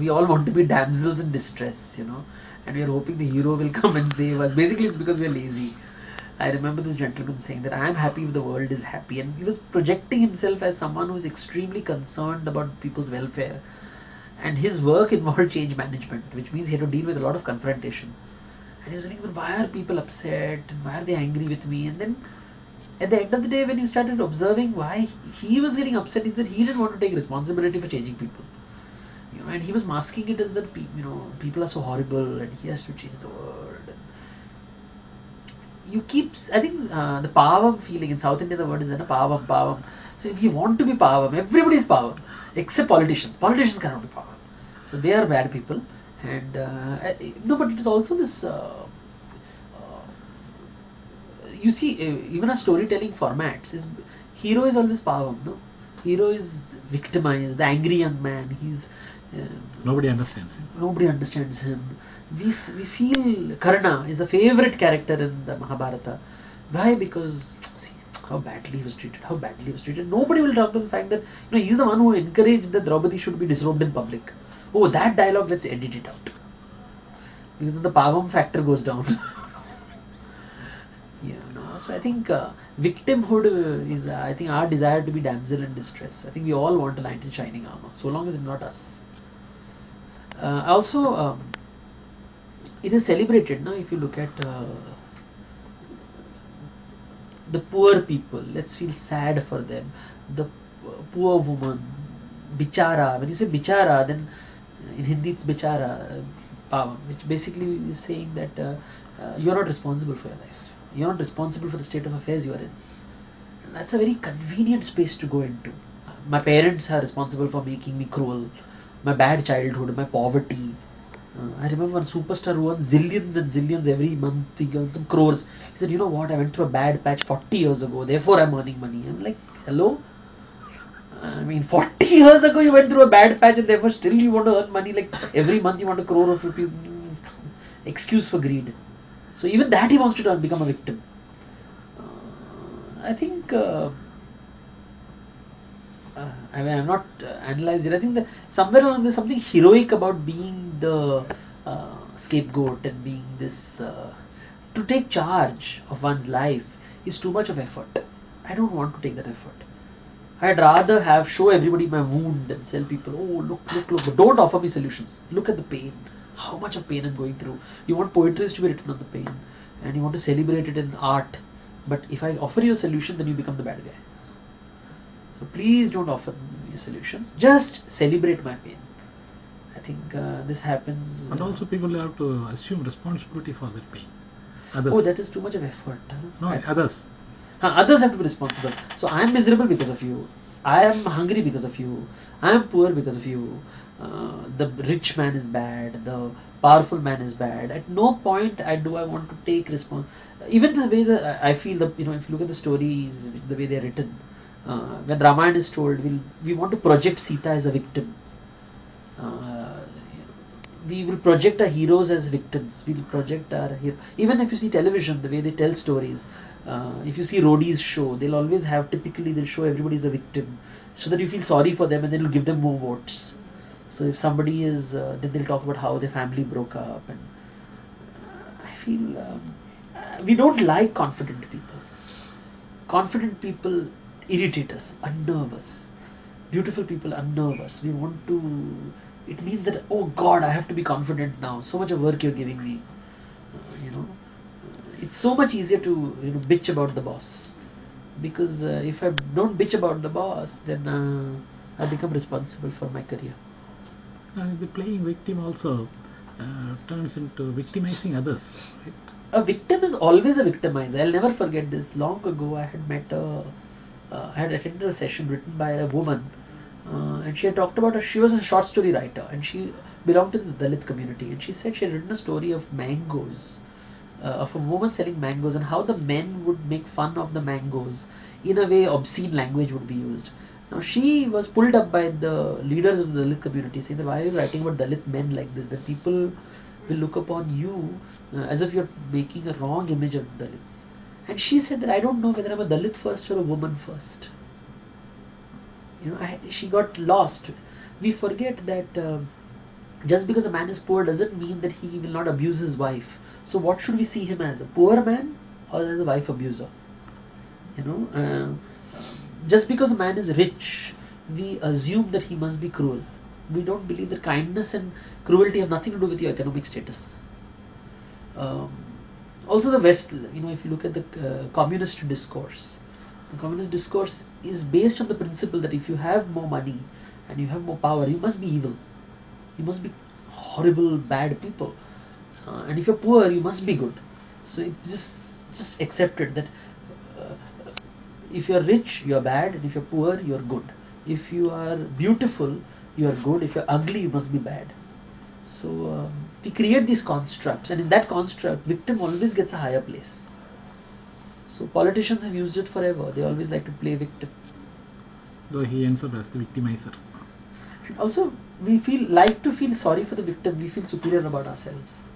we all want to be damsels in distress, and we are hoping the hero will come and save us. Basically, it's because we are lazy. I remember this gentleman saying that I am happy if the world is happy, and he was projecting himself as someone who is extremely concerned about people's welfare. And his work involved change management, which means he had to deal with a lot of confrontation. And he was like, but why are people upset? And why are they angry with me? And then at the end of the day, when you started observing why he was getting upset, is that he didn't want to take responsibility for changing people. And he was masking it as that people are so horrible and he has to change the world. I think the pavam feeling in South India, the word is pavam. So if you want to be pavam, everybody is pavam except politicians. Politicians cannot be pavam. So they are bad people. And no, but it is also this. You see, even our storytelling formats is hero is always pavam. No, hero is victimized. The angry young man. He's nobody understands him. Nobody understands him. We feel Karna is the favorite character in the Mahabharata. Why? Because see how badly he was treated. How badly he was treated. Nobody will talk to the fact that he's the one who encouraged that Draupadi should be disrobed in public. Oh, that dialogue, let's edit it out. Because then the pavam factor goes down. So I think victimhood is, I think, our desire to be damsel in distress. I think we all want a knight in shining armor, so long as it's not us. Also, it is celebrated now. If you look at the poor people, let's feel sad for them. The poor woman, bichara. When you say bichara, then in Hindi it's bichara, pavam, which basically is saying that you're not responsible for your life. You're not responsible for the state of affairs you are in. And that's a very convenient space to go into. My parents are responsible for making me cruel. My bad childhood, my poverty. I remember one superstar who earns zillions and zillions every month. He earns some crores. He said, you know what, I went through a bad patch 40 years ago. Therefore, I'm earning money. I'm like, hello? I mean, 40 years ago you went through a bad patch and therefore still you want to earn money. Like every month you want a crore of rupees. Excuse for greed. So even that he wants to become a victim. I think, I mean, I'm not analyzed it. I think that somewhere along there's something heroic about being the scapegoat and being this, to take charge of one's life is too much of effort. I don't want to take that effort. I'd rather show everybody my wound and tell people, oh, look, but don't offer me solutions. Look at the pain. How much of pain I'm going through. You want poetry to be written on the pain, and you want to celebrate it in art. But if I offer you a solution, then you become the bad guy. So please don't offer me solutions. Just celebrate my pain. I think this happens. But also people have to assume responsibility for their pain. Others. Oh, that is too much of effort. No, others. Others have to be responsible. So I am miserable because of you. I am hungry because of you. I am poor because of you. The rich man is bad. The powerful man is bad. At no point do I want to take even the way that I feel that, if you look at the stories, the way they are written, when Ramayana is told, we want to project Sita as a victim. We will project our heroes as victims. We will project our hero. Even if you see television, the way they tell stories, if you see Rodi's show, they'll show everybody as a victim, so that you feel sorry for them and then you'll give them more votes. So if somebody is, then they'll talk about how their family broke up, and I feel we don't like confident people. Confident people irritate us, unnerve us. Beautiful people unnerve us. We want to. It means that, oh God, I have to be confident now. So much of work you're giving me. It's so much easier to bitch about the boss, because if I don't bitch about the boss, then I become responsible for my career. The playing victim also turns into victimizing others, right? A victim is always a victimizer. I'll never forget this. Long ago, I had attended a session written by a woman, and she had talked about she was a short story writer, and she belonged to the Dalit community, and she said she had written a story of mangoes, of a woman selling mangoes, and how the men would make fun of the mangoes. In a way, obscene language would be used. Now she was pulled up by the leaders of the Dalit community, saying that, why are you writing about Dalit men like this? That people will look upon you as if you're making a wrong image of Dalits. And she said that, I don't know whether I'm a Dalit first or a woman first. She got lost. We forget that Just because a man is poor doesn't mean that he will not abuse his wife. So what should we see him as, a poor man or as a wife abuser? You know, just because a man is rich, we assume that he must be cruel. We don't believe that kindness and cruelty have nothing to do with your economic status. Um, Also, the West, if you look at the communist discourse, the communist discourse is based on the principle that if you have more money and you have more power, you must be evil. You must be horrible, bad people. And if you're poor, you must be good. So it's just accepted that uh, if you're rich, you're bad, and if you're poor, you're good. If you are beautiful, you are good. If you're ugly, you must be bad. So we create these constructs, and in that construct, victim always gets a higher place. So politicians have used it forever. They always like to play victim. Though he ends up as the victimizer. And also, we feel sorry for the victim. We feel superior about ourselves.